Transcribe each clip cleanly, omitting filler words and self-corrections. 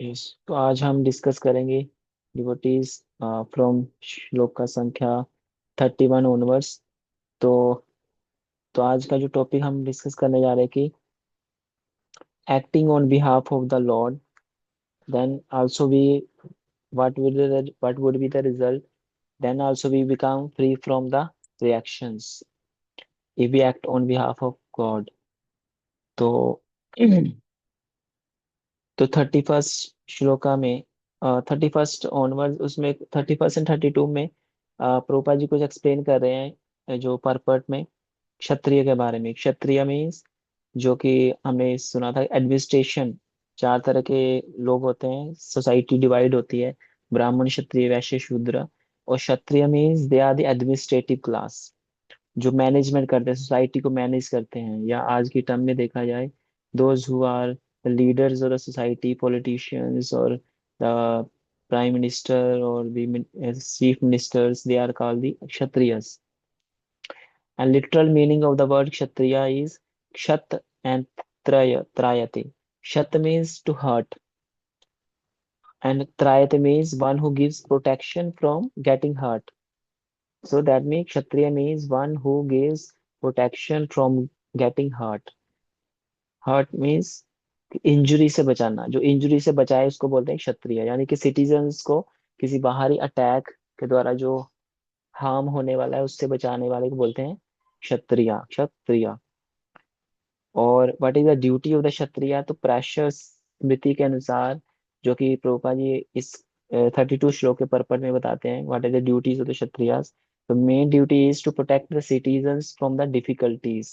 Yes, तो आज हम डिस्कस करेंगे डिवोटीज फ्रॉम श्लोक का संख्या 31 ओनवर्ड्स। तो तो आज का जो टॉपिक हम डिस्कस करने जा रहे हैं कि acting on behalf of the lord, then also we what would be the result, then also we become free from the reactions if we act on behalf of God। तो तो 31st shloka में, 31st onward, उसमें 31st and 32 में प्रभुपा जी कुछ explain कर रहे हैं जो परपट में क्षत्रिय के बारे में। क्षत्रिय मीन्स जो कि हमने सुना था एडमिनिस्ट्रेशन, चार तरह के लोग होते हैं, सोसाइटी डिवाइड होती है, ब्राह्मण क्षत्रिय वैश्य शूद्र। और Kshatriya means they are the administrative class, जो मैनेजमेंट करते हैं, सोसाइटी को मैनेज करते हैं, या आज की टर्म में देखा जाए those who are the leaders of the society, politicians और द प्राइम मिनिस्टर और the chief ministers, they are called the Kshatriyas. And literal meaning of the word kshatriya is kshat and trayate. Kshat means to hurt, and trayate means one who gives protection from getting hurt. So that means kshatriya means one who gives protection from getting hurt. Hurt means injury से बचाना, जो injury से बचाए उसको बोलते हैं क्षत्रिय। यानी कि सिटीजन्स को किसी बाहरी अटैक के द्वारा जो हार्म होने वाला है उससे बचाने वाले को बोलते हैं क्षत्रिय। क्षत्रिय। और what is the duty of the Kshatriya, तो प्रेशर स्मृति के अनुसार, जो कि प्रभुपाद जी इस 32 श्लोक के पर्पट में बताते हैं, what is the duties of the Kshatriyas. The main duty is to protect the citizens from the difficulties.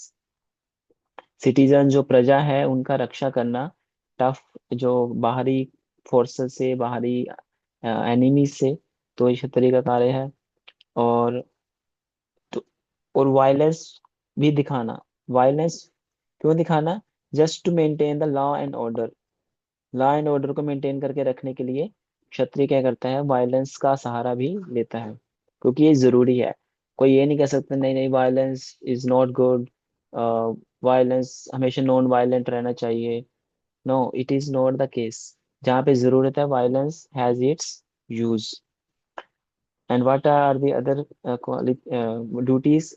Citizen जो प्रजा है उनका रक्षा करना, टफ जो बाहरी फोर्सेस से, बाहरी एनिमी से, तो ये क्षत्रिय का कार्य है। और तो और वायलेंस भी दिखाना। वायलेंस क्यों दिखाना? Just to maintain the law and order. Law and order को मेंटेन करके रखने के लिए क्षत्रिय क्या करता है? वायलेंस का सहारा भी लेता है, क्योंकि ये जरूरी है। कोई ये नहीं कह सकता नहीं नहीं violence is not good, violence हमेशा नॉन वायलेंट रहना चाहिए। No, it is not the case. जहाँ पे जरूरत है violence has its use. And what are the other duties?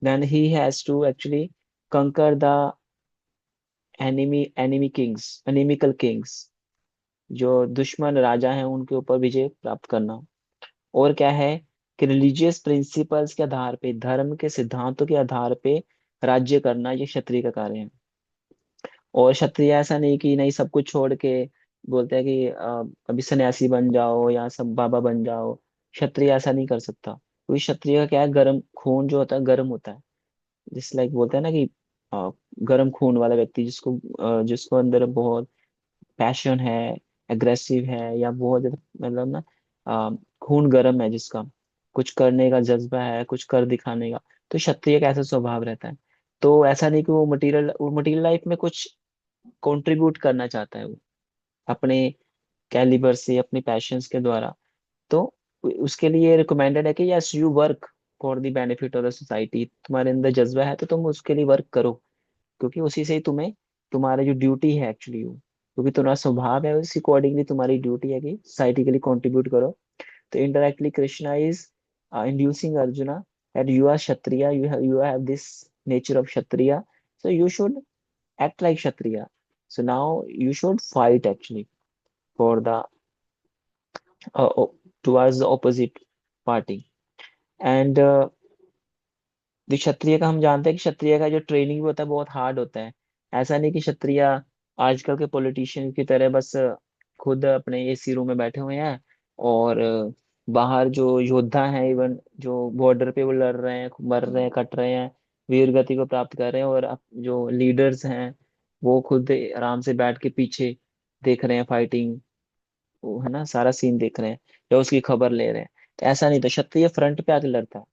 then he has to actually conquer the enemical kings, जो दुश्मन राजा हैं उनके ऊपर विजय प्राप्त करना। और क्या है कि रिलीजियस प्रिंसिपल्स के आधार पे, धर्म के सिद्धांतों के आधार पे राज्य करना, ये क्षत्रिय का कार्य है। और क्षत्रिय ऐसा नहीं कि नहीं सब कुछ छोड़ के बोलते हैं कि अभी सन्यासी बन जाओ या सब बाबा बन जाओ। क्षत्रिय ऐसा नहीं कर सकता, क्योंकि क्षत्रिय का क्या है, गर्म खून जो होता है गर्म होता है। जिस लाइक बोलते हैं ना कि अ, गर्म खून वाला व्यक्ति, जिसको अंदर बहुत पैशन है, एग्रेसिव है, या बहुत ज्यादा मतलब ना खून गर्म है, जिसका कुछ करने का जज्बा है, कुछ कर दिखाने का, तो क्षत्रिय का ऐसा स्वभाव रहता है। तो ऐसा नहीं कि वो मटेरियल लाइफ में कुछ कंट्रीब्यूट करना चाहता है वो अपने कैलिबर से, अपने पैशंस के द्वारा। तो उसके लिए रिकमेंडेड है कि yes you work for the benefit of the society. तुम्हारे अंदर जज्बा है तो तुम उसके लिए वर्क करो, क्योंकि उसी से ही तुम्हें तुम्हारी जो ड्यूटी है एक्चुअली वो, क्योंकि तुम्हारा स्वभाव है उसी अकॉर्डिंगली तुम्हारी ड्यूटी है कि सोसाइटी के लिए कंट्रीब्यूट करो। तो indirectly Krishna is inducing arjuna that you are kshatriya, you have this nature of kshatriya, so you should act like kshatriya. So now you should fight actually for the towards the opposite party। And Kshatriya का हम जानते हैं कि क्षत्रिय का जो training भी होता है बहुत हार्ड होता है। ऐसा नहीं कि क्षत्रिय आजकल के पॉलिटिशियन की तरह बस खुद अपने एसी रूम में बैठे हुए हैं, और बाहर जो योद्धा हैं, इवन जो बॉर्डर पे वो लड़ रहे हैं, मर रहे हैं, कट रहे हैं, वीर गति को प्राप्त कर रहे हैं, और जो लीडर्स हैं वो खुद आराम से बैठ के पीछे देख रहे हैं फाइटिंग, वो है ना सारा सीन देख रहे हैं, या उसकी खबर ले रहे हैं। तो ऐसा नहीं था, क्षत्रिय फ्रंट पे आके लड़ता है।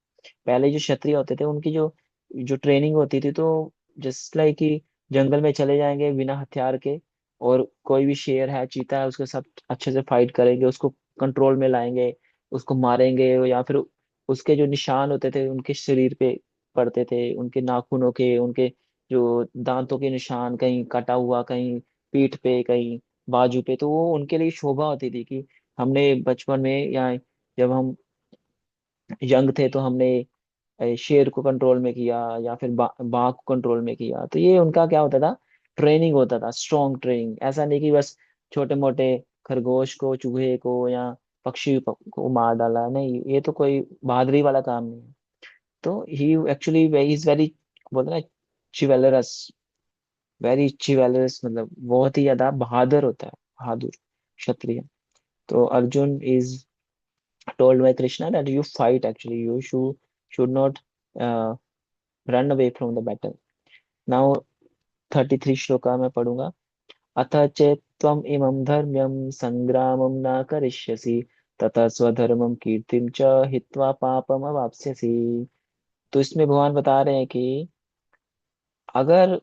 पहले जो क्षत्रिय होते थे उनकी जो जो ट्रेनिंग होती थी, तो जस्ट लाइक कि जंगल में चले जाएंगे बिना हथियार के, और कोई भी शेर है, चीता है, उसके साथ अच्छे से फाइट करेंगे, उसको कंट्रोल में लाएंगे, उसको मारेंगे, या फिर उसके जो निशान होते थे उनके शरीर पे पड़ते थे, उनके नाखूनों के, उनके जो दांतों के निशान, कहीं कटा हुआ, कहीं पीठ पे, कहीं बाजू पे, तो वो उनके लिए शोभा होती थी कि हमने बचपन में या जब हम यंग थे तो हमने शेर को कंट्रोल में किया या फिर बाघ को कंट्रोल में किया। तो ये उनका क्या होता था, ट्रेनिंग होता था, स्ट्रॉन्ग ट्रेनिंग। ऐसा नहीं कि बस छोटे मोटे खरगोश को, चूहे को या पक्षी को मार डाला, नहीं, ये तो कोई बहादुरी वाला काम नहीं है। तो ही एक्चुअली इज वेरी, बोलते ना, चिवेलरस, वेरी चिवेलरस, मतलब बहुत ही ज्यादा बहादुर होता है, बहादुर क्षत्रिय। तो Arjun is told by Krishna that you fight, actually you should not run away from the battle. Now 33 shloka मैं पढ़ूंगा। अथ चेत्त्वम् इमं धर्म्यं संग्रामं न करिष्यसि ततः स्वधर्मं कीर्तिं च हित्वा पापम अवाप्स्यसि। तो इसमें भगवान बता रहे हैं कि अगर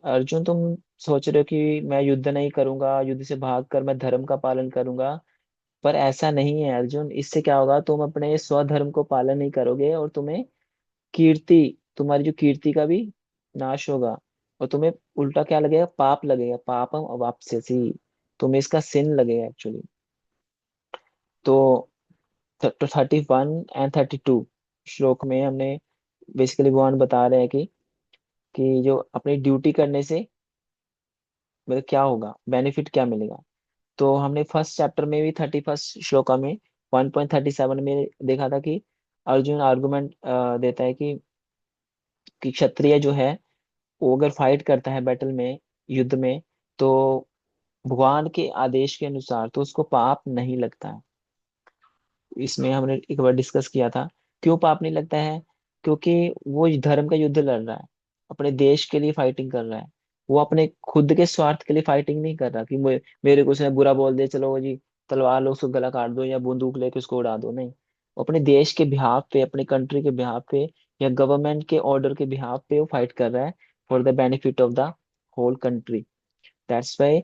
अर्जुन तुम सोच रहे हो कि मैं युद्ध नहीं करूंगा, युद्ध से भागकर मैं धर्म का पालन करूंगा, पर ऐसा नहीं है अर्जुन। इससे क्या होगा, तुम अपने स्वधर्म को पालन नहीं करोगे और तुम्हें कीर्ति, तुम्हारी जो कीर्ति का भी नाश होगा, और तुम्हें उल्टा क्या लगेगा, पाप लगेगा, पापम अवाप्स्यसि, तुम्हें इसका सिन लगेगा एक्चुअली। तो 31 और 32 श्लोक में हमने बेसिकली भगवान बता रहे हैं कि जो अपनी ड्यूटी करने से मतलब क्या होगा, बेनिफिट क्या मिलेगा। तो हमने फर्स्ट चैप्टर में भी 31 श्लोका में 1.37 में देखा था कि अर्जुन आर्गुमेंट देता है कि क्षत्रिय जो है वो अगर फाइट करता है बैटल में, युद्ध में, तो भगवान के आदेश के अनुसार तो उसको पाप नहीं लगता है। इसमें हमने एक बार डिस्कस किया था क्यों पाप नहीं लगता है। क्योंकि वो धर्म का युद्ध लड़ रहा है, अपने देश के लिए फाइटिंग कर रहा है। वो अपने खुद के स्वार्थ के लिए फाइटिंग नहीं कर रहा कि मेरे को उसने बुरा बोल दे, चलो जी तलवार लो उसको गला काट दो या बंदूक लेके उसको उड़ा दो, नहीं। वो अपने देश के बिहाफ पे, अपने कंट्री के बिहाफ पे या गवर्नमेंट के ऑर्डर के बिहाफ पे वो फाइट कर रहा है, for the benefit of the whole country. That's why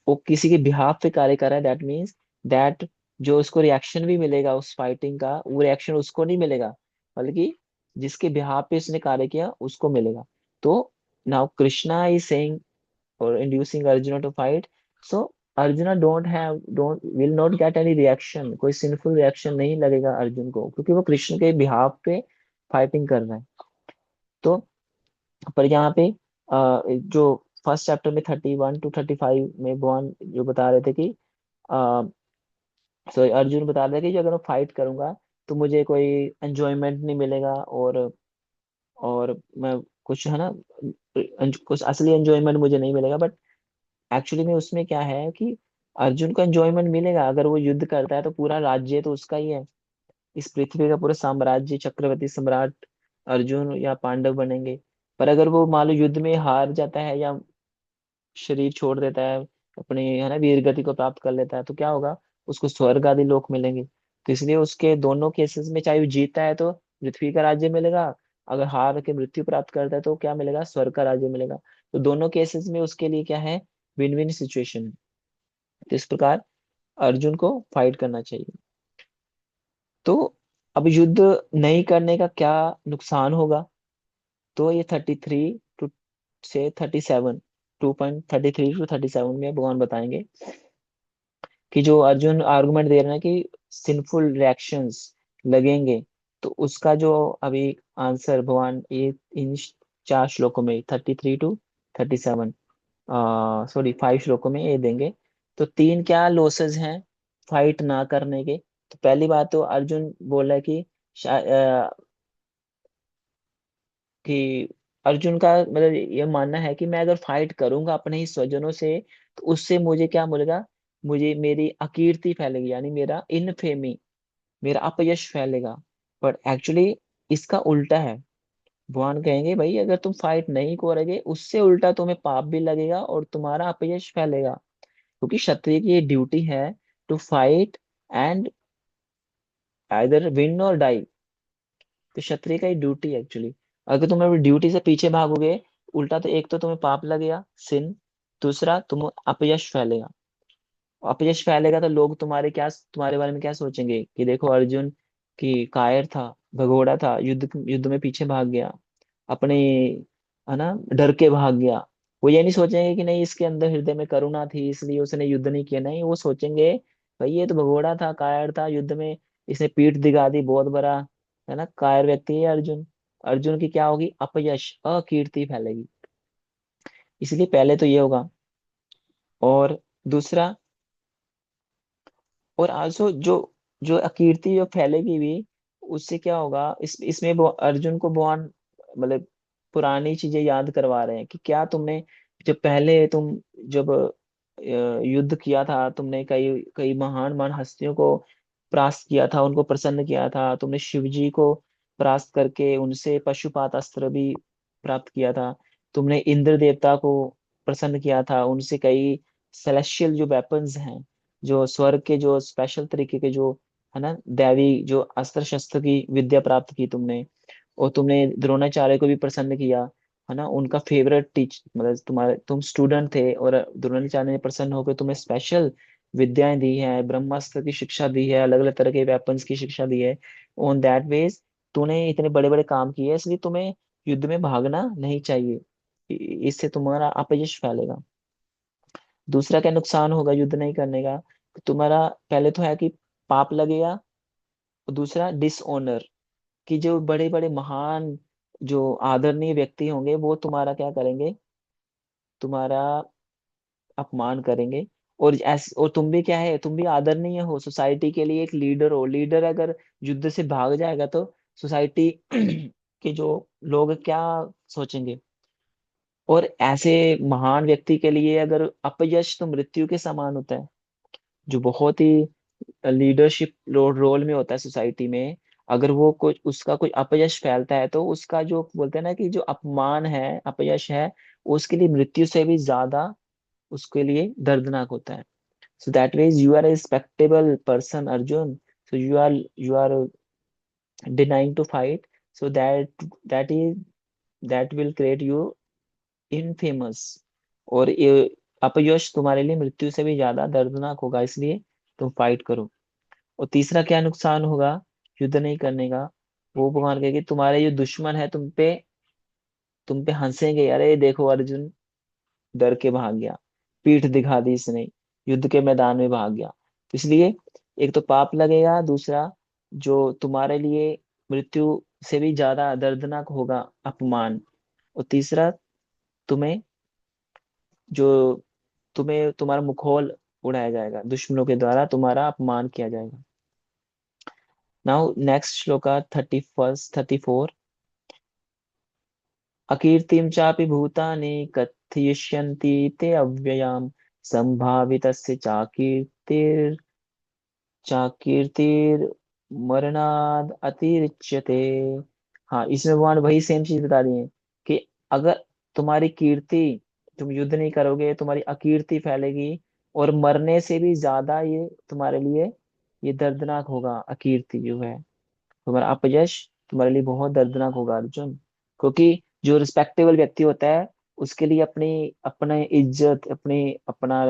वो किसी के बिहाफ पे कार्य कर रहा है, दैट मीन्स दैट जो उसको रिएक्शन भी मिलेगा उस फाइटिंग का, वो रिएक्शन उसको नहीं मिलेगा, बल्कि जिसके बिहाफ पे उसने कार्य किया उसको मिलेगा। तो now Krishna is saying or inducing Arjuna to fight. So Arjuna don't will not get any reaction, कोई सिंफुल रिएक्शन नहीं लगेगा अर्जुन को, क्योंकि वो कृष्ण के बिहाफ पे फाइटिंग कर रहा है। तो पर यहाँ पे जो फर्स्ट चैप्टर में 31 to 35 में भगवान जो बता रहे थे कि सॉरी, अर्जुन बता रहे थे कि जो अगर मैं फाइट करूंगा तो मुझे कोई एंजॉयमेंट नहीं मिलेगा, और मैं कुछ है ना, कुछ असली एंजॉयमेंट मुझे नहीं मिलेगा। बट एक्चुअली में उसमें क्या है कि अर्जुन को एंजॉयमेंट मिलेगा, अगर वो युद्ध करता है तो पूरा राज्य तो उसका ही है, इस पृथ्वी का पूरा साम्राज्य, चक्रवर्ती सम्राट अर्जुन या पांडव बनेंगे। पर अगर वो मान लो युद्ध में हार जाता है या शरीर छोड़ देता है, अपनी है ना वीर गति को प्राप्त कर लेता है, तो क्या होगा, उसको स्वर्ग आदि लोक मिलेंगे। तो इसलिए उसके दोनों केसेस में चाहे वो जीता है तो पृथ्वी का राज्य मिलेगा, अगर हार के मृत्यु प्राप्त करता है तो क्या मिलेगा, स्वर्ग का राज्य मिलेगा। तो दोनों केसेस में उसके लिए क्या है, विन विन सिचुएशन है। तो इस प्रकार अर्जुन को फाइट करना चाहिए। तो अब युद्ध नहीं करने का क्या नुकसान होगा, तो ये 33 से 37, 2.33 to 37 में भगवान बताएंगे कि जो अर्जुन आर्गुमेंट दे रहे हैं कि सिंफुल रिएक्शंस लगेंगे, तो उसका जो अभी आंसर भगवान ये इन 4 श्लोकों में 33 to 37, सॉरी 5 श्लोकों में ये देंगे। तो तीन क्या लॉसेस हैं फाइट ना करने के। तो पहली बात तो अर्जुन बोला है कि कि अर्जुन का मतलब ये मानना है कि मैं अगर फाइट करूंगा अपने ही स्वजनों से तो उससे मुझे क्या मिलेगा, मुझे मेरी अकीर्ति फैलेगी, यानी मेरा इनफेमी, मेरा अपयश फैलेगा। पर एक्चुअली इसका उल्टा है। भगवान कहेंगे भाई अगर तुम फाइट नहीं करोगे उससे उल्टा तुम्हें पाप भी लगेगा और तुम्हारा अपयश फैलेगा, क्योंकि क्षत्रिय की ये ड्यूटी है to fight and either win or die. तो क्षत्रिय का ही ड्यूटी है एक्चुअली। अगर तुम अपनी ड्यूटी से पीछे भागोगे, उल्टा तो एक तो तुम्हें पाप लगेगा, सिन, दूसरा तुम अपयश फैलेगा। अपयश फैलेगा तो लोग तुम्हारे बारे में क्या सोचेंगे कि देखो अर्जुन की कायर था, भगोड़ा था, युद्ध युद्ध में पीछे भाग गया, अपने है ना डर के भाग गया, वो ये नहीं सोचेंगे कि नहीं इसके अंदर हृदय में करुणा थी इसलिए उसने युद्ध नहीं किया, नहीं, वो सोचेंगे भाई ये तो भगोड़ा था, कायर था युद्ध में, इसने पीठ दिखा दी, बहुत बड़ा है ना कायर व्यक्ति है अर्जुन। अर्जुन की क्या होगी, अपयश, अकीर्ति फैलेगी। इसलिए पहले तो ये होगा। और दूसरा, और आल्सो जो जो अकीर्ति जो फैलेगी भी, उससे क्या होगा, इसमें अर्जुन को भगवान मतलब पुरानी चीजें याद करवा रहे हैं कि क्या तुमने, जब पहले तुम जब युद्ध किया था, तुमने कई कई महान महान हस्तियों को परास्त किया था, उनको प्रसन्न किया था, तुमने शिव जी को परास्त करके उनसे पशुपात अस्त्र भी प्राप्त किया था, तुमने इंद्र देवता को प्रसन्न किया था, उनसे कई सेलेस्टियल जो वेपन्स हैं, जो स्वर्ग के जो स्पेशल तरीके के जो है ना दैवी जो अस्त्र शस्त्र की विद्या प्राप्त की तुमने। और तुमने द्रोणाचार्य को भी प्रसन्न किया, है ना, उनका फेवरेट टीच मतलब तुम्हारे तुम स्टूडेंट थे, और द्रोणाचार्य ने प्रसन्न होकर तुम्हें स्पेशल विद्याएं दी है, ब्रह्मास्त्र की शिक्षा दी है, अलग अलग तरह के वेपन्स की शिक्षा दी है। ऑन दैट वेज तूने इतने बड़े बड़े काम किए, इसलिए तुम्हें युद्ध में भागना नहीं चाहिए। इससे तुम्हारा अपयश फैलेगा। दूसरा क्या नुकसान होगा युद्ध नहीं करने का, कि तुम्हारा पहले तो है कि पाप लगेगा, और दूसरा डिसऑनर, कि जो बड़े बड़े महान जो आदरणीय व्यक्ति होंगे वो तुम्हारा क्या करेंगे, तुम्हारा अपमान करेंगे। और तुम भी क्या है, तुम भी आदरणीय हो, सोसाइटी के लिए एक लीडर हो। लीडर अगर युद्ध से भाग जाएगा तो सोसाइटी के जो लोग क्या सोचेंगे। और ऐसे महान व्यक्ति के लिए अगर अपयश तो मृत्यु के समान होता है, जो बहुत ही लीडरशिप रोल में होता है सोसाइटी में, अगर वो कुछ उसका कोई अपयश फैलता है तो उसका जो बोलते हैं ना कि जो अपमान है, अपयश है, उसके लिए मृत्यु से भी ज्यादा उसके लिए दर्दनाक होता है। So that means you are a respectable person Arjun, so you are denying to fight, so that will create you infamous। और ये अपयश तुम्हारे लिए मृत्यु से भी ज्यादा दर्दनाक होगा, इसलिए तुम फाइट करो। और तीसरा क्या नुकसान होगा युद्ध नहीं करने का, वो भगवान कहेगी तुम्हारे जो दुश्मन है तुम पे हंसेंगे, अरे देखो अर्जुन डर के भाग गया, पीठ दिखा दी इसने, युद्ध के मैदान में भाग गया। तो इसलिए एक तो पाप लगेगा, दूसरा जो तुम्हारे लिए मृत्यु से भी ज्यादा दर्दनाक होगा अपमान, और तीसरा तुम्हें जो तुम्हें तुम्हारा मुखौल उड़ाया जाएगा, दुश्मनों के द्वारा तुम्हारा अपमान किया जाएगा। Now next shloka 34। अकीर्तिं चापि भूतानि कथयिष्यन्ति ते अव्ययाम् संभावितस्य चाकीर्तिर मरणाद अतिरिच्यते। हाँ, इसमें भगवान वही सेम चीज बता रही है कि अगर तुम्हारी कीर्ति, तुम युद्ध नहीं करोगे, तुम्हारी अकीर्ति फैलेगी, और मरने से भी ज्यादा ये तुम्हारे लिए ये दर्दनाक होगा। अकीर्ति जो है, तुम्हारा अपयश तुम्हारे लिए बहुत दर्दनाक होगा अर्जुन। क्योंकि जो रिस्पेक्टेबल व्यक्ति होता है उसके लिए अपनी अपने इज्जत, अपनी अपना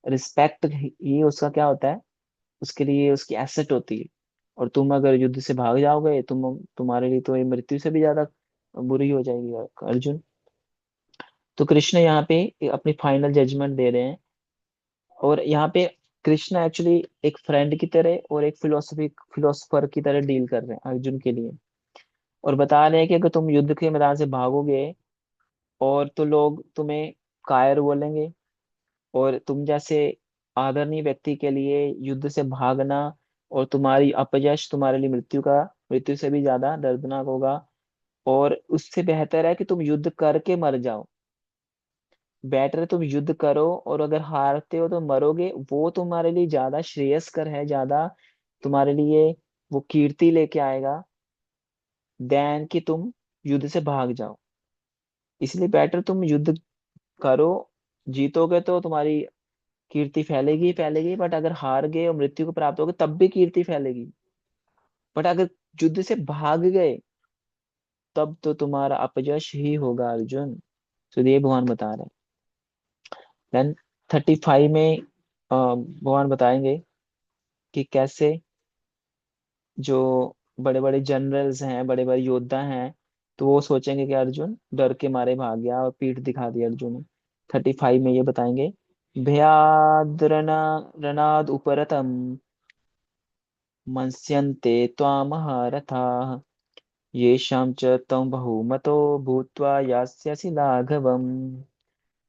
रिस्पेक्ट, ये उसका क्या होता है, उसके लिए उसकी एसेट होती है। और तुम अगर युद्ध से भाग जाओगे, तुम्हारे लिए तो ये मृत्यु से भी ज्यादा बुरी हो जाएगी अर्जुन। तो कृष्ण यहाँ पे अपनी फाइनल जजमेंट दे रहे हैं। और यहाँ पे कृष्ण एक्चुअली एक फ्रेंड की तरह और एक फिलोसफर की तरह डील कर रहे हैं अर्जुन के लिए। और बता रहे हैं कि अगर तुम युद्ध के मैदान से भागोगे और तो लोग तुम्हें कायर बोलेंगे, और तुम जैसे आदरणीय व्यक्ति के लिए युद्ध से भागना और तुम्हारी अपयश तुम्हारे लिए मृत्यु से भी ज्यादा दर्दनाक होगा। और उससे बेहतर है कि तुम युद्ध करके मर जाओ। बेटर है तुम युद्ध करो, और अगर हारते हो तो मरोगे, वो तुम्हारे लिए ज्यादा श्रेयस्कर है, ज्यादा तुम्हारे लिए वो कीर्ति लेके आएगा देन कि तुम युद्ध से भाग जाओ। इसलिए बेटर तुम युद्ध करो, जीतोगे तो तुम्हारी कीर्ति फैलेगी ही फैलेगी, बट अगर हार गए और मृत्यु को प्राप्त हो गए तब भी कीर्ति फैलेगी। बट अगर युद्ध से भाग गए तब तो तुम्हारा अपयश ही होगा अर्जुन। तो ये भगवान बता रहे हैं। देन 35 में भगवान बताएंगे कि कैसे जो बड़े बड़े जनरल्स हैं, बड़े बड़े योद्धा हैं, तो वो सोचेंगे कि अर्जुन डर के मारे भाग गया और पीठ दिखा दी अर्जुन ने। 35 में ये बताएंगे, भयाद्रना रनाद उपरतम मंस्यन्ते त्वामहारथाः येषां च त्वं बहुमतो भूत्वा यास्यसि लाघवम्।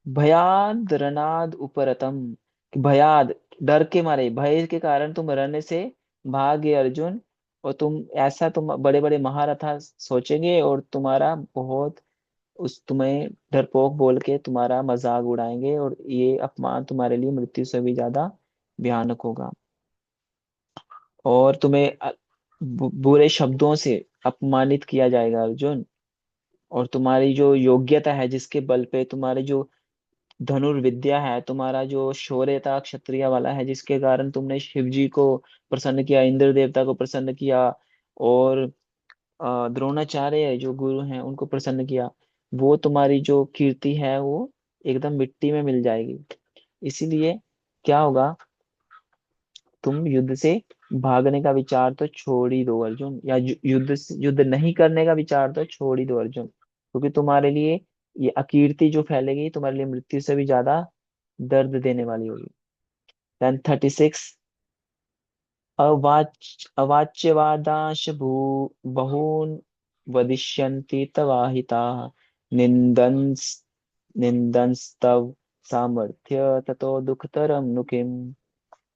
भयाद रनाद उपरतम, कि भयाद, डर के मारे, भय के कारण तुम रण से भागे अर्जुन, और तुम ऐसा, तुम बड़े बड़े महारथा सोचेंगे और तुम्हारा बहुत, उस तुम्हें डरपोक बोल के तुम्हारा मजाक उड़ाएंगे, और ये अपमान तुम्हारे लिए मृत्यु से भी ज्यादा भयानक होगा। और तुम्हें बुरे शब्दों से अपमानित किया जाएगा अर्जुन। और तुम्हारी जो योग्यता है, जिसके बल पे तुम्हारी जो धनुर्विद्या है, तुम्हारा जो शौर्य था क्षत्रिय वाला है, जिसके कारण तुमने शिव जी को प्रसन्न किया, इंद्र देवता को प्रसन्न किया, और द्रोणाचार्य जो गुरु हैं उनको प्रसन्न किया, वो तुम्हारी जो कीर्ति है वो एकदम मिट्टी में मिल जाएगी। इसीलिए क्या होगा, तुम युद्ध से भागने का विचार तो छोड़ ही दो अर्जुन, या युद्ध नहीं करने का विचार तो छोड़ ही दो अर्जुन, क्योंकि तुम्हारे लिए ये अकीर्ति जो फैलेगी तुम्हारे लिए मृत्यु से भी ज्यादा दर्द देने वाली होगी। देन 36, अवाच्यवादांश बहून वदिष्यन्ति तवाहिताः निन्दन्स निन्दंस्तव सामर्थ्य ततो दुखतरम नु किम।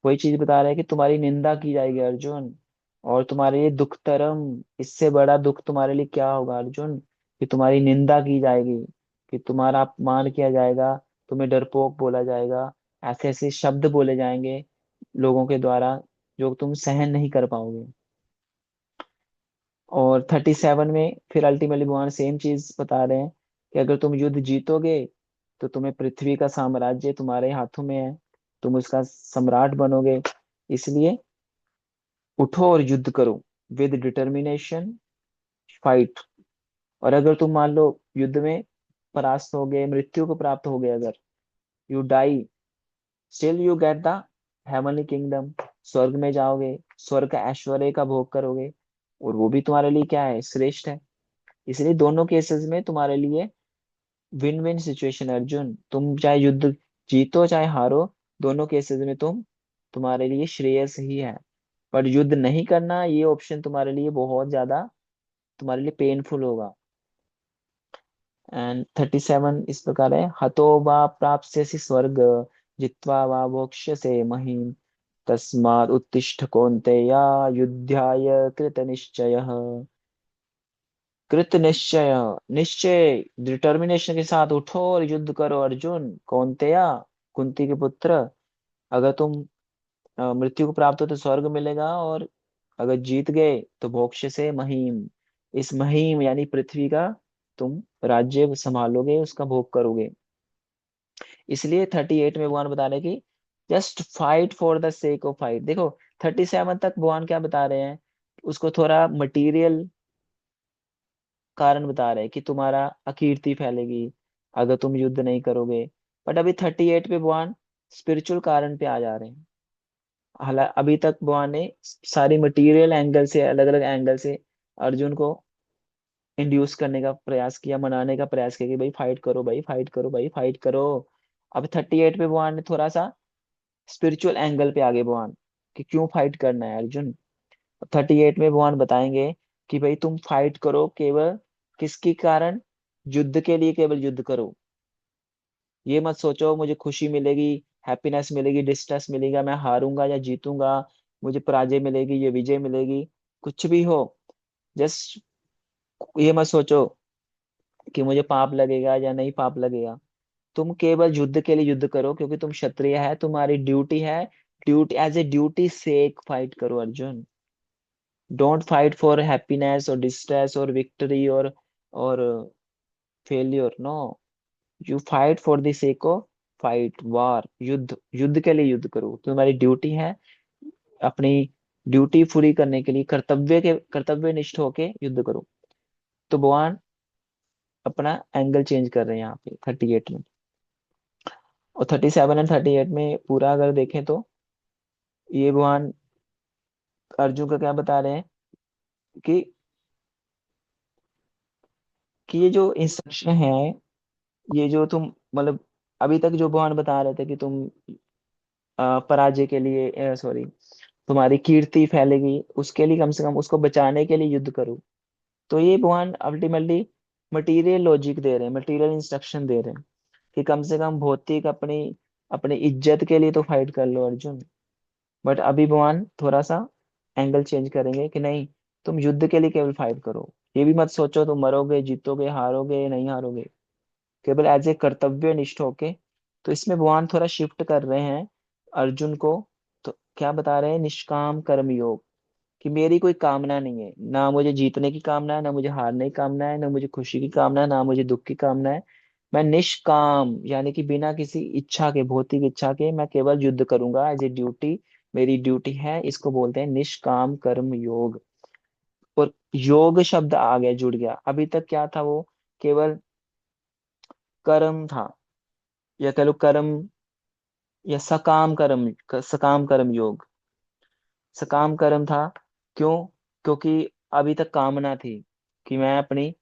वही चीज बता रहे हैं कि तुम्हारी निंदा की जाएगी अर्जुन, और तुम्हारे लिए दुखतरम, इससे बड़ा दुख तुम्हारे लिए क्या होगा अर्जुन, कि तुम्हारी निंदा की जाएगी, कि तुम्हारा अपमान किया जाएगा, तुम्हें डरपोक बोला जाएगा, ऐसे ऐसे शब्द बोले जाएंगे लोगों के द्वारा जो तुम सहन नहीं कर पाओगे। और 37 में फिर अल्टीमेटली भगवान सेम चीज बता रहे हैं कि अगर तुम युद्ध जीतोगे तो तुम्हें पृथ्वी का साम्राज्य तुम्हारे हाथों में है, तुम उसका सम्राट बनोगे। इसलिए उठो और युद्ध करो, विद डिटर्मिनेशन फाइट। और अगर तुम मान लो युद्ध में परास्त हो गए, मृत्यु को प्राप्त हो गए, अगर you die, still you get the heavenly kingdom, स्वर्ग में जाओगे, स्वर्ग का ऐश्वर्य का भोग करोगे, और वो भी तुम्हारे लिए क्या है, श्रेष्ठ है। इसलिए दोनों केसेस में तुम्हारे लिए विन विन सिचुएशन अर्जुन, तुम चाहे युद्ध जीतो चाहे हारो, दोनों केसेस में तुम्हारे लिए श्रेयस ही है। पर युद्ध नहीं करना ये ऑप्शन तुम्हारे लिए बहुत ज्यादा, तुम्हारे लिए पेनफुल होगा। एंड 37 इस प्रकार है, हतो वा प्राप्स्यसि स्वर्ग जित्वा वा भोक्ष्यसे महीम् तस्मात् उत्तिष्ठ कौन्तेय युद्धाय कृत निश्चयः। कृत निश्चय, निश्चय डिटर्मिनेशन के साथ उठो और युद्ध करो अर्जुन। कौन्तेया, कुंती के पुत्र, अगर तुम मृत्यु को प्राप्त हो तो स्वर्ग मिलेगा, और अगर जीत गए तो मोक्ष से महीम, इस महीम यानी पृथ्वी का तुम राज्य संभालोगे, उसका भोग करोगे। इसलिए 38 में भगवान बता रहे हैं कि just fight for the sake of fight. देखो 37 तक भगवान क्या बता रहे हैं, उसको थोड़ा मटेरियल कारण बता रहे हैं कि तुम्हारा अकीर्ति फैलेगी अगर तुम युद्ध नहीं करोगे। बट अभी 38 पे भगवान स्पिरिचुअल कारण पे आ जा रहे हैं। हालांकि अभी तक भगवान ने सारी मटेरियल एंगल से, अलग अलग एंगल से अर्जुन को इंड्यूस करने का प्रयास किया, मनाने का प्रयास किया कि भाई फाइट करो, भाई फाइट करो, भाई फाइट करो। अब 38 पे भगवान ने थोड़ा सा स्पिरिचुअल एंगल पे आगे भगवान कि क्यों फाइट करना है अर्जुन। 38 में भगवान बताएंगे कि भाई तुम फाइट करो केवल किसके कारण, युद्ध के लिए केवल युद्ध करो। ये मत सोचो मुझे खुशी मिलेगी, हैप्पीनेस मिलेगी, डिस्ट्रेस मिलेगा, मैं हारूंगा या जीतूंगा, मुझे पराजय मिलेगी या विजय मिलेगी, कुछ भी हो, जस्ट ये मत सोचो कि मुझे पाप लगेगा या नहीं पाप लगेगा। तुम केवल युद्ध के लिए युद्ध करो, क्योंकि तुम क्षत्रिय है, तुम्हारी ड्यूटी है, duty as a duty sake fight करो Arjun. Don't fight for happiness और डिस्ट्रेस और विक्ट्री और failure, no, you fight for the sake of fight war, युद्ध, युद्ध के लिए युद्ध करो, तुम्हारी ड्यूटी है, अपनी ड्यूटी पूरी करने के लिए कर्तव्य निष्ठ होके युद्ध करो। तो भगवान अपना एंगल चेंज कर रहे हैं यहाँ पे 38 में। और 37 एंड 38 में पूरा अगर देखें तो ये भगवान अर्जुन का क्या बता रहे हैं कि ये जो इंस्ट्रक्शन है, ये जो तुम मतलब अभी तक जो भगवान बता रहे थे कि तुम पराजय के लिए, सॉरी, तुम्हारी कीर्ति फैलेगी, उसके लिए कम से कम उसको बचाने के लिए युद्ध करो। तो ये भगवान अल्टीमेटली मटेरियल लॉजिक दे रहे हैं, मटेरियल इंस्ट्रक्शन दे रहे हैं कि कम से कम भौतिक अपनी अपनी इज्जत के लिए तो फाइट कर लो अर्जुन। बट अभी भगवान थोड़ा सा एंगल चेंज करेंगे कि नहीं, तुम युद्ध के लिए केवल फाइट करो। ये भी मत सोचो तुम मरोगे, जीतोगे, हारोगे, नहीं हारोगे, केवल एज ए कर्तव्य निष्ठ होके। तो इसमें भगवान थोड़ा शिफ्ट कर रहे हैं अर्जुन को। तो क्या बता रहे हैं, निष्काम कर्म योग, कि मेरी कोई कामना नहीं है, ना मुझे जीतने की कामना है, ना मुझे हारने की कामना है, ना मुझे खुशी की कामना है, ना मुझे दुख की कामना है। मैं निष्काम यानी कि बिना किसी इच्छा के, भौतिक इच्छा के, मैं केवल युद्ध करूंगा एज ए ड्यूटी। मेरी ड्यूटी है, इसको बोलते हैं निष्काम कर्म योग। और योग शब्द आ गया, जुड़ गया। अभी तक क्या था वो, केवल कर्म था, या कह लो कर्म, या सकाम कर्म, सकाम कर्म योग, सकाम कर्म था। क्यों? क्योंकि अभी तक कामना थी कि मैं अपनी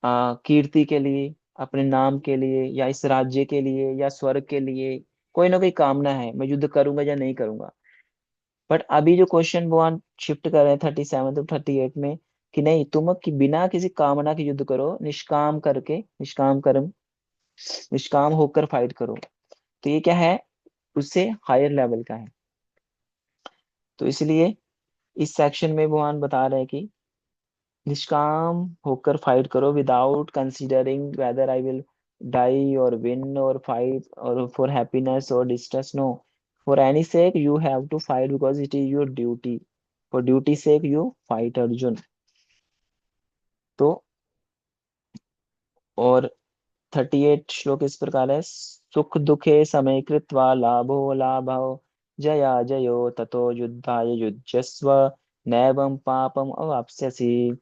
कीर्ति के लिए, अपने नाम के लिए, या इस राज्य के लिए, या स्वर्ग के लिए, कोई ना कोई कामना है, मैं युद्ध करूंगा या नहीं करूंगा। बट अभी जो क्वेश्चन भगवान शिफ्ट कर रहे हैं 37 to 38 में, कि नहीं, तुम कि बिना किसी कामना के युद्ध करो, निष्काम करके, निष्काम कर्म, निष्काम होकर फाइट करो। तो ये क्या है, उससे हायर लेवल का है। तो इसलिए इस सेक्शन में भगवान बता रहे हैं कि निष्काम होकर फाइट करो, without considering whether I will die or win or fight, or for happiness और distress, no, for any sake you have to fight because it is your duty, for duty sake you fight Arjun. तो और 38 श्लोक इस प्रकार है, सुख दुखे समय कृत्वा लाभो लाभो जया जयो ततो युद्धाय युज्यस्व नैवं पापम अवाप्स्यसि।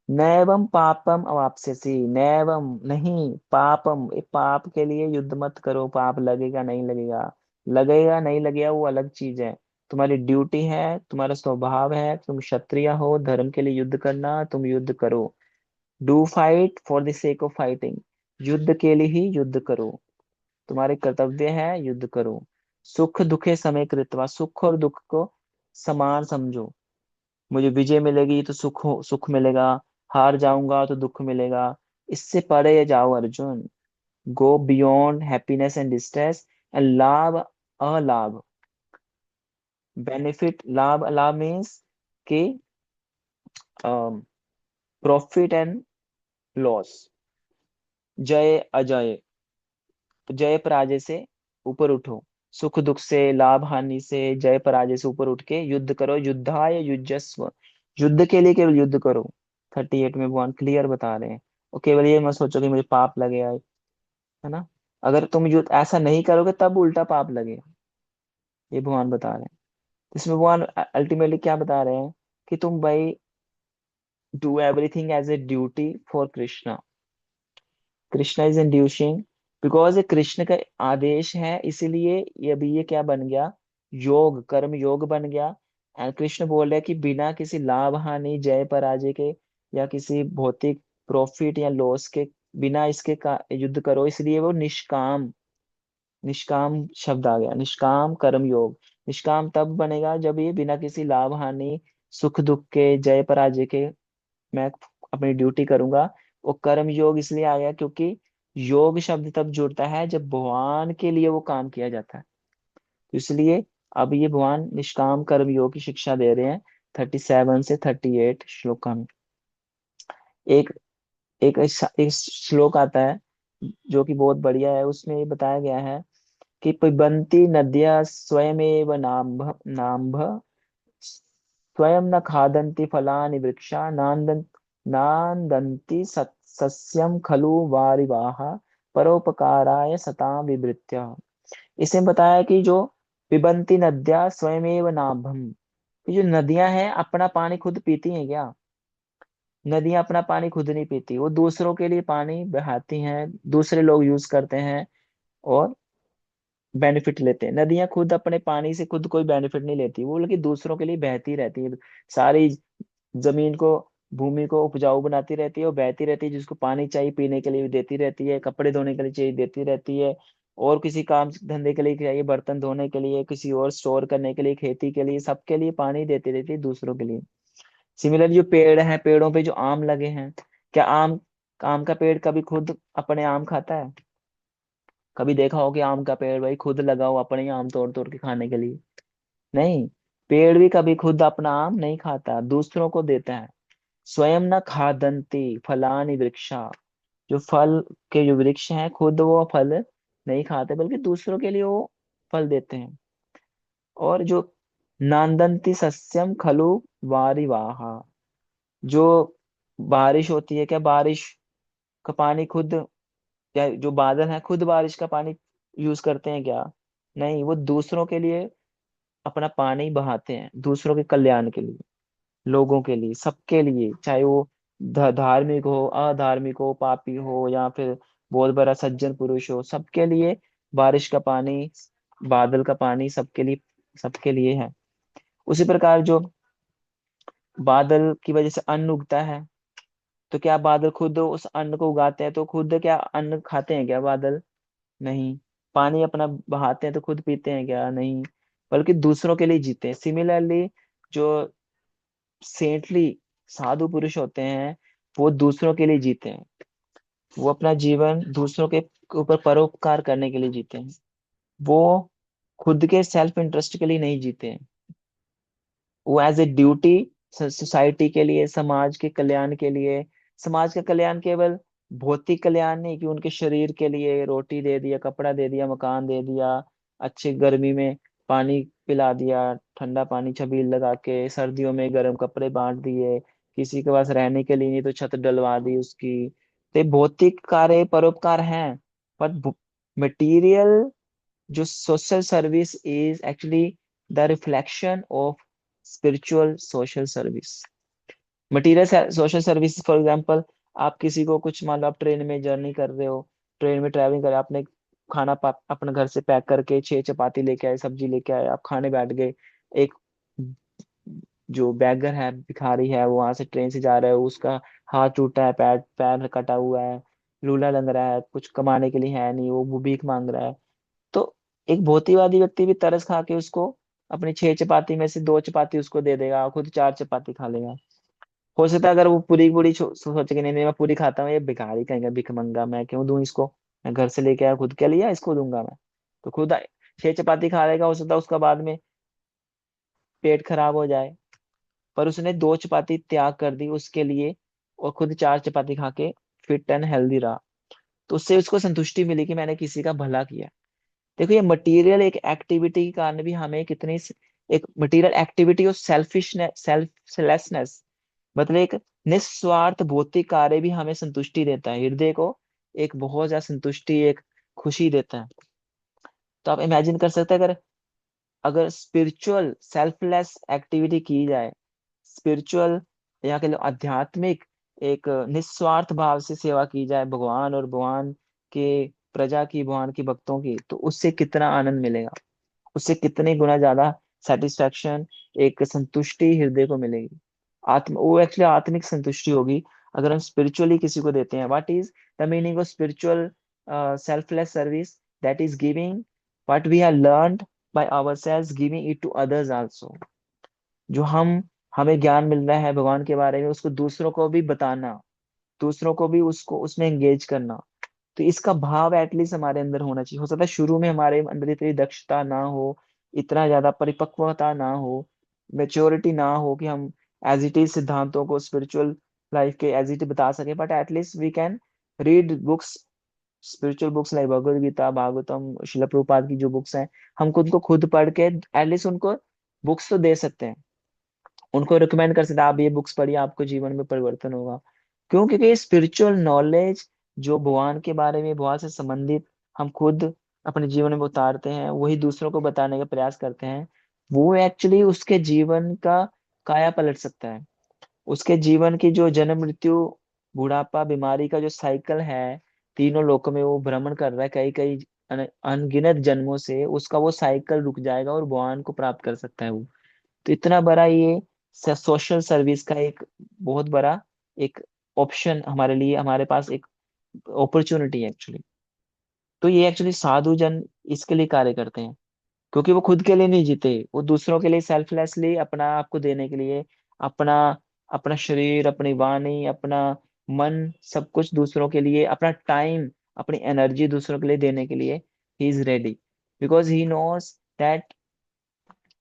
नैवम पापम अवाप्स्यसि, नैवम नहीं, पापम, ये पाप के लिए युद्ध मत करो। पाप लगेगा नहीं लगेगा, लगेगा नहीं लगेगा वो अलग चीज है। तुम्हारी ड्यूटी है, तुम्हारा स्वभाव है, तुम क्षत्रिय हो, धर्म के लिए युद्ध करना, तुम युद्ध करो। Do fight for the sake of fighting, युद्ध के लिए ही युद्ध करो, तुम्हारे कर्तव्य है, युद्ध करो। सुख दुखे समय कृत्वा, सुख और दुख को समान समझो। मुझे विजय मिलेगी तो सुख मिलेगा, हार जाऊंगा तो दुख मिलेगा, इससे परे जाओ Arjun. Go beyond happiness and distress and लाभ अलाभ, बेनिफिट, लाभ अलाभ मीन्स कि प्रॉफिट एंड लॉस, जय अजय, जय पराजय से ऊपर उठो, सुख दुख से, लाभ हानि से, जय पराजय से ऊपर उठ के युद्ध करो। युद्धाय युज्यस्व, युद्ध के लिए केवल युद्ध करो। 38 में भगवान क्लियर बता रहे हैं। और केवल ये मत सोचो कि मुझे पाप लगेगा, है ना। अगर तुम युद्ध ऐसा नहीं करोगे तब उल्टा पाप लगेगा, ये भगवान बता रहे हैं। इसमें भगवान अल्टीमेटली क्या बता रहे हैं, कि तुम भाई do everything as a duty for Krishna. Krishna is inducing, because ये कृष्ण का आदेश है, इसीलिए ये अभी ये क्या बन गया, योग, कर्म योग बन गया। एंड कृष्ण बोल रहे हैं कि बिना किसी लाभ हानि, जय पराजय के, या किसी भौतिक प्रॉफिट या लॉस के, बिना इसके का युद्ध करो। इसलिए वो निष्काम, निष्काम शब्द आ गया, निष्काम कर्म योग। निष्काम तब बनेगा जब ये बिना किसी लाभ हानि, सुख दुख के, जय पराजय के मैं अपनी ड्यूटी करूंगा। वो कर्म योग इसलिए आ गया क्योंकि योग शब्द तब जुड़ता है जब भगवान के लिए वो काम किया जाता है। तो इसलिए अब ये भगवान निष्काम कर्म योग की शिक्षा दे रहे हैं 37 से 38 श्लोक में। एक एक एक श्लोक आता है जो कि बहुत बढ़िया है, उसमें ये बताया गया है कि पिबन्ति नद्यः स्वयमेव नाम्भ नाम्भ, स्वयं न खादन्ति फलानि वृक्षा नान्दन्ति सस्यम खलु वारिवाह परोपकाराय सतां विवृत्य। इसमें बताया कि जो पिबन्ति नद्या स्वयमेव नाभम, ये जो नदियां हैं अपना पानी खुद पीती हैं क्या? नदियां अपना पानी खुद नहीं पीती, वो दूसरों के लिए पानी बहाती हैं, दूसरे लोग यूज करते हैं और बेनिफिट लेते हैं। नदियां खुद अपने पानी से खुद कोई बेनिफिट नहीं लेती, वो बल्कि दूसरों के लिए बहती रहती है। सारी जमीन को, भूमि को उपजाऊ बनाती रहती है और बहती रहती है, जिसको पानी चाहिए पीने के लिए भी देती रहती है, कपड़े धोने के लिए चाहिए देती रहती है, और किसी काम धंधे के लिए चाहिए, बर्तन धोने के लिए, किसी और स्टोर करने के लिए, खेती के लिए, सबके लिए पानी देती रहती है दूसरों के लिए। सिमिलरली जो पेड़ है, पेड़ों पे जो आम लगे हैं, क्या आम आम का पेड़ कभी खुद अपने आम खाता है? कभी देखा हो कि आम का पेड़ भाई खुद लगा हो अपने ही आम तोड़ तोड़ के खाने के लिए? नहीं। पेड़ भी कभी खुद अपना आम नहीं खाता, दूसरों को देता है। स्वयं न खादंती फलानि वृक्षा, जो फल के जो वृक्ष हैं खुद वो फल नहीं खाते, बल्कि दूसरों के लिए वो फल देते हैं। और जो नांदंती सस्यम खलु वारिवाहा, जो बारिश होती है, क्या बारिश का पानी खुद, क्या जो बादल है खुद बारिश का पानी यूज करते हैं क्या? नहीं, वो दूसरों के लिए अपना पानी बहाते हैं, दूसरों के कल्याण के लिए, लोगों के लिए, सबके लिए, चाहे वो धार्मिक हो, अधार्मिक हो, पापी हो, या फिर बहुत बड़ा सज्जन पुरुष हो, सबके लिए बारिश का पानी, बादल का पानी सबके लिए है। उसी प्रकार जो बादल की वजह से अन्न उगता है, तो क्या बादल खुद उस अन्न को उगाते हैं तो खुद क्या अन्न खाते हैं क्या बादल? नहीं। पानी अपना बहाते हैं तो खुद पीते हैं क्या? नहीं। बल्कि दूसरों के लिए जीते हैं। सिमिलरली जो सेंटली साधु पुरुष होते हैं, वो दूसरों के लिए जीते हैं। वो अपना जीवन दूसरों के ऊपर परोपकार करने के लिए जीते हैं। वो खुद के सेल्फ इंटरेस्ट के लिए नहीं जीते हैं। वो एज ए ड्यूटी सोसाइटी के लिए, समाज के कल्याण के लिए। समाज का कल्याण केवल भौतिक कल्याण नहीं, कि उनके शरीर के लिए रोटी दे दिया, कपड़ा दे दिया, मकान दे दिया, अच्छे गर्मी में पानी पिला दिया, ठंडा पानी छबील लगा के, सर्दियों में गर्म कपड़े बांट दिए, किसी के पास रहने के लिए नहीं तो छत डलवा दी उसकी। तो ये भौतिक कार्य परोपकार हैं, पर मटेरियल जो social service is actually the reflection of spiritual social service. Material social service, for example, आप किसी को कुछ, मान लो आप ट्रेन में जर्नी कर रहे हो, ट्रेन में ट्रैवलिंग कर रहे हो, आपने खाना अपने घर से पैक करके 6 चपाती लेके आए, सब्जी लेके आए, आप खाने बैठ गए। एक जो बैगर है, भिखारी है, वो वहां से ट्रेन से जा रहा है, उसका हाथ टूटा है, पैर पैर कटा हुआ है, लूला लग रहा है, कुछ कमाने के लिए है नहीं, वो भीख मांग रहा है। तो एक भौतिकवादी व्यक्ति भी तरस खा के उसको अपनी 6 चपाती में से 2 चपाती उसको दे देगा, खुद 4 चपाती खा लेगा। हो सकता है अगर वो पूरी पूरी सोचे कि नहीं नहीं मैं पूरी खाता हूँ, ये भिखारी कहेंगे, भिख मंगा, मैं क्यों दूं इसको, मैं घर से लेके आया, खुद के लिया, इसको दूंगा मैं। तो खुद 6 चपाती खा लेगा, हो सकता है उसका बाद में पेट खराब हो जाए, पर उसने 2 चपाती त्याग कर दी उसके लिए, और खुद 4 चपाती खा के फिट एंड हेल्दी रहा। तो उससे उसको संतुष्टि मिली कि मैंने किसी का भला किया। देखो ये मटेरियल एक एक्टिविटी के कारण भी हमें कितनी एक मटेरियल एक्टिविटी और सेल्फलेसनेस, मतलब एक निस्वार्थ भौतिक कार्य भी हमें संतुष्टि देता है, हृदय को एक बहुत ज्यादा संतुष्टि, एक खुशी देता है। तो आप इमेजिन कर सकते हैं, अगर अगर स्पिरिचुअल सेल्फलेस एक्टिविटी की जाए, स्पिरिचुअल या कह लो आध्यात्मिक एक निस्वार्थ भाव से सेवा की जाए भगवान और भगवान के प्रजा की, भगवान की भक्तों की, तो उससे कितना आनंद मिलेगा, उससे कितने गुना ज्यादा सेटिस्फेक्शन, एक संतुष्टि हृदय को मिलेगी। वो एक्चुअली आत्मिक संतुष्टि होगी। अगर हम स्पिरिचुअली किसी को देते हैं, what is the meaning of spiritual selfless service? That is giving what we have learned by ourselves, giving it to others also. जो हमें ज्ञान मिल रहा है भगवान के बारे में, उसको दूसरों को भी बताना, दूसरों को भी उसको उसमें एंगेज करना। तो इसका भाव एटलीस्ट हमारे अंदर होना चाहिए। हो सकता है शुरू में हमारे अंदर इतनी दक्षता ना हो, इतना ज्यादा परिपक्वता ना हो, मेच्योरिटी ना हो कि हम एज इट इज सिद्धांतों को स्पिरिचुअल लाइफ के एज इट बता सके, but at least we can read books, spiritual books like Bhagavad Gita, Bhagavatam, Srila Prabhupada की जो बुक्स हैं, हम खुद को खुद पढ़ के एटलीस्ट उनको बुक्स तो दे सकते हैं, उनको रिकमेंड कर सकते हैं, आप ये बुक्स पढ़िए, आपको जीवन में परिवर्तन होगा। क्यों? क्योंकि स्पिरिचुअल नॉलेज जो भगवान के बारे में, भगवान से संबंधित, हम खुद अपने जीवन में उतारते हैं, वही दूसरों को बताने का प्रयास करते हैं, वो एक्चुअली उसके जीवन का काया पलट सकता है। उसके जीवन की जो जन्म मृत्यु बुढ़ापा बीमारी का जो साइकिल है, तीनों लोकों में वो भ्रमण कर रहा है कई कई अनगिनत जन्मों से, उसका वो साइकिल रुक जाएगा और भगवान को प्राप्त कर सकता है वो। तो इतना बड़ा ये सोशल सर्विस का एक बहुत बड़ा एक ऑप्शन हमारे लिए, हमारे पास एक अपॉर्चुनिटी है एक्चुअली। तो ये एक्चुअली साधु जन इसके लिए कार्य करते हैं, क्योंकि वो खुद के लिए नहीं जीते, वो दूसरों के लिए सेल्फलेसली अपना आप को देने के लिए, अपना अपना शरीर, अपनी वाणी, अपना मन, सब कुछ दूसरों के लिए, अपना टाइम, अपनी एनर्जी दूसरों के लिए देने के लिए he is ready, because he knows that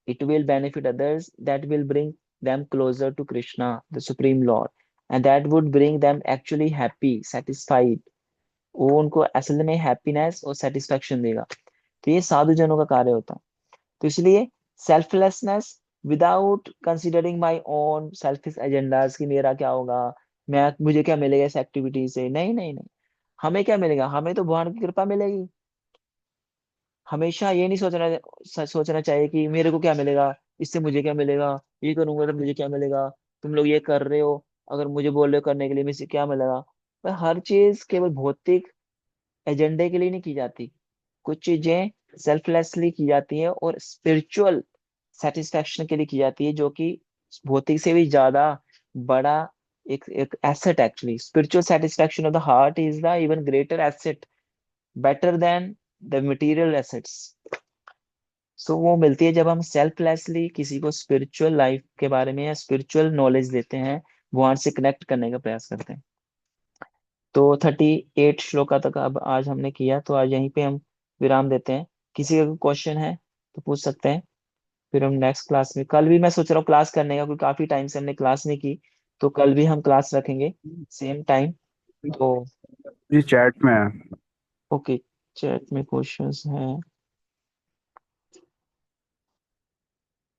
it will benefit others, that will bring them closer to Krishna, the supreme lord, and that would bring them actually happy, satisfied. वो उनको असल में हैप्पीनेस और सेटिस्फेक्शन देगा। तो ये साधु जनों का कार्य होता है। तो इसलिए selflessness without considering my own selfish agendas कि मेरा क्या होगा, मैं मुझे क्या मिलेगा इस एक्टिविटी से, नहीं नहीं नहीं। हमें क्या मिलेगा, हमें तो भगवान की कृपा मिलेगी। हमेशा ये नहीं सोचना चाहिए कि मेरे को क्या मिलेगा, इससे मुझे क्या मिलेगा, ये करूंगा तो मुझे क्या मिलेगा, तुम लोग ये कर रहे हो, अगर मुझे बोल रहे हो करने के लिए मुझे क्या मिलेगा। पर हर चीज केवल भौतिक एजेंडे के लिए नहीं की जाती। कुछ चीजें सेल्फलेसली की जाती है और स्पिरिचुअल सेटिस्फेक्शन के लिए की जाती है, जो कि भौतिक से भी ज्यादा बड़ा एक एक asset. Actually spiritual satisfaction of the heart is the even greater asset, better than the material assets. So वो मिलती है जब हम सेल्फलेसली किसी को स्पिरिचुअल लाइफ के बारे में या स्पिरिचुअल नॉलेज देते हैं, भगवान से कनेक्ट करने का प्रयास करते हैं। तो 38 श्लोका तक अब आज हमने किया, तो आज यहीं पे हम विराम देते हैं। किसी का क्वेश्चन है तो पूछ सकते हैं। फिर हम नेक्स्ट क्लास में, कल भी मैं सोच रहा हूँ क्लास करने का, क्योंकि काफी टाइम से हमने क्लास नहीं की, तो कल भी हम क्लास रखेंगे सेम टाइम। तो जी चैट में है। ओके, चैट में क्वेश्चंस हैं।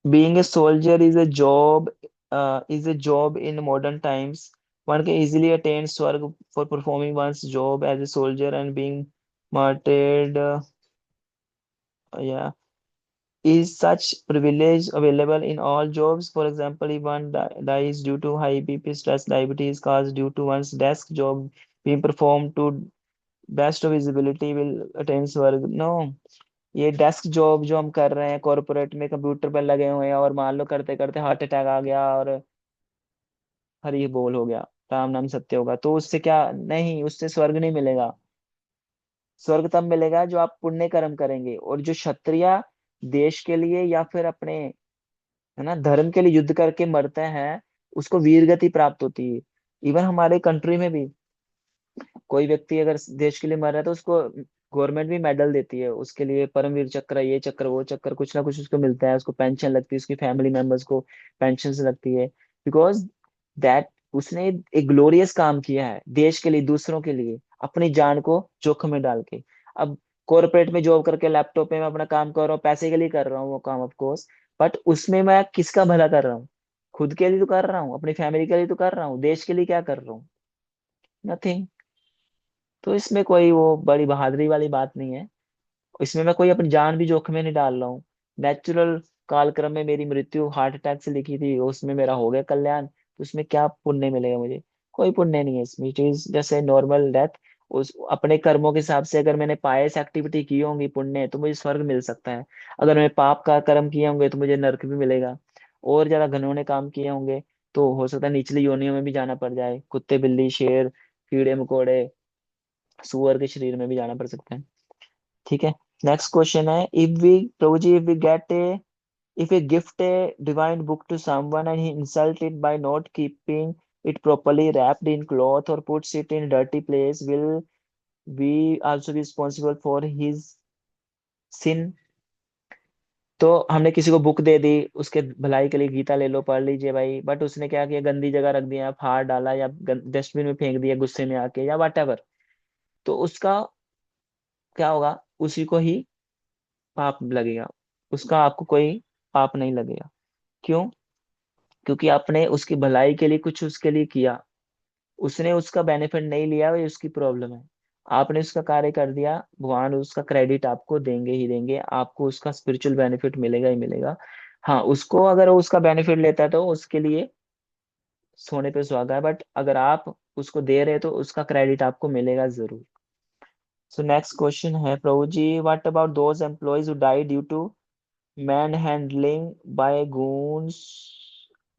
Being a soldier is a job in modern times. One can easily attain swarg for performing one's job as a soldier and being martyred. Yeah, is such privilege available in all jobs? For example, if one dies due to high BP, stress, diabetes caused due to one's desk job being performed to best of his ability, will attain swarg? No, ये desk job जो हम कर रहे हैं corporate में, computer पर लगे हुए हैं, और मान लो करते करते हार्ट अटैक आ गया और हरि बोल हो गया, राम नाम सत्य होगा, तो उससे क्या, नहीं, उससे स्वर्ग नहीं मिलेगा। स्वर्ग तब मिलेगा जो आप पुण्य कर्म करेंगे। और जो क्षत्रिय देश के लिए या फिर अपने, है ना, धर्म के लिए युद्ध करके मरते हैं, उसको वीर गति प्राप्त होती है। इवन हमारे कंट्री में भी कोई व्यक्ति अगर देश के लिए मर रहा है तो उसको गवर्नमेंट भी मेडल देती है, उसके लिए परमवीर चक्र, ये चक्र, वो चक्र, कुछ ना कुछ उसको मिलता है, उसको पेंशन लगती है, उसकी फैमिली मेंबर्स को पेंशन लगती है, बिकॉज दैट उसने एक ग्लोरियस काम किया है देश के लिए, दूसरों के लिए, अपनी जान को जोखिम में डाल के। अब कॉर्पोरेट में जॉब करके लैपटॉप पे मैं अपना काम कर रहा हूँ, पैसे के लिए कर रहा हूँ वो काम ऑफ कोर्स, बट उसमें मैं किसका भला कर रहा हूँ? खुद के लिए तो कर रहा हूँ, अपनी फैमिली के लिए तो कर रहा हूँ, देश के लिए क्या कर रहा हूँ? नथिंग। तो इसमें कोई वो बड़ी बहादुरी वाली बात नहीं है। इसमें मैं कोई अपनी जान भी जोखिम में नहीं डाल रहा हूँ। नेचुरल कालक्रम में मेरी मृत्यु हार्ट अटैक से लिखी थी, उसमें मेरा हो गया कल्याण, तो उसमें क्या पुण्य मिलेगा मुझे? कोई पुण्य नहीं है इसमें, इट इज जैसे नॉर्मल डेथ। उस अपने कर्मों के हिसाब से अगर मैंने पायस एक्टिविटी की होंगी पुण्य, तो मुझे स्वर्ग मिल सकता है। अगर मैंने पाप का कर्म किए होंगे तो मुझे नरक भी मिलेगा। और ज्यादा घिनौने काम किए होंगे तो हो सकता है निचली योनियों में भी जाना पड़ जाए, कुत्ते, बिल्ली, शेर, कीड़े मकोड़े, सुअर के शरीर में भी जाना पड़ सकता है। ठीक है। नेक्स्ट क्वेश्चन है, if we, Prabhu ji, if we gift a divine book to someone and he insult it by not keeping it properly wrapped in cloth or puts it in a dirty place, will we also be responsible for his sin? तो हमने किसी को book दे दी, उसके भलाई के लिए, गीता ले लो पढ़ लीजिए भाई, बट उसने क्या किया, गंदी जगह रख दिया, फाड़ डाला, या डस्टबिन में फेंक दिया गुस्से में आके, या वट एवर, तो उसका क्या होगा? उसी को ही पाप लगेगा, उसका आपको कोई पाप नहीं लगेगा। क्यों? क्योंकि आपने उसकी भलाई के लिए कुछ उसके लिए किया, उसने उसका बेनिफिट नहीं लिया, वही उसकी प्रॉब्लम है। आपने उसका कार्य कर दिया, भगवान उसका क्रेडिट आपको देंगे ही देंगे, आपको उसका स्पिरिचुअल बेनिफिट मिलेगा ही मिलेगा। हाँ, उसको अगर वो उसका बेनिफिट लेता है तो उसके लिए सोने पे सुहागा है, बट अगर आप उसको दे रहे हो तो उसका क्रेडिट आपको मिलेगा जरूर। सो नेक्स्ट क्वेश्चन है, Prabhu ji, what about those employees who die due to manhandling by goons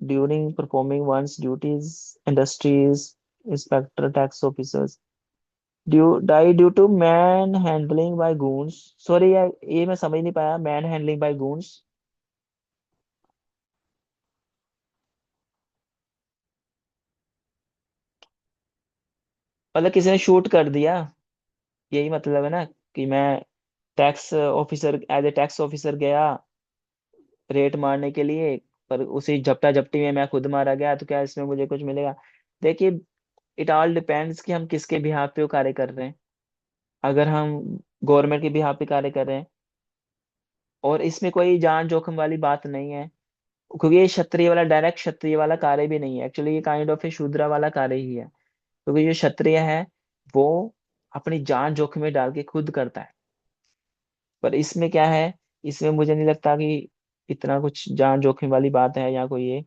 during performing one's duties, industries, inspector, tax officers? Die due to man handling by goons. Sorry यार, ये मैं समझ नहीं पाया, मैन हैंडलिंग बाय गूंस। मतलब किसी ने shoot कर दिया, यही मतलब है ना? कि मैं tax officer, as a tax officer गया रेट मारने के लिए, पर उसी झपटा झपटी में मैं खुद मारा गया, तो क्या इसमें मुझे कुछ मिलेगा? देखिए, इट ऑल डिपेंड्स कि हम किसके बिहाफ पे वो कार्य कर रहे हैं। अगर हम गवर्नमेंट के बिहाफ पे कार्य कर रहे हैं, और इसमें कोई जान जोखिम वाली बात नहीं है, क्योंकि ये क्षत्रिय वाला, डायरेक्ट क्षत्रिय वाला कार्य भी नहीं है, एक्चुअली ये काइंड ऑफ ए शूद्रा वाला कार्य ही है। क्योंकि जो क्षत्रिय है वो अपनी जान जोखिम में डाल के खुद करता है। पर इसमें क्या है, इसमें मुझे नहीं लगता कि इतना कुछ जान जोखिम वाली बात है या कोई ये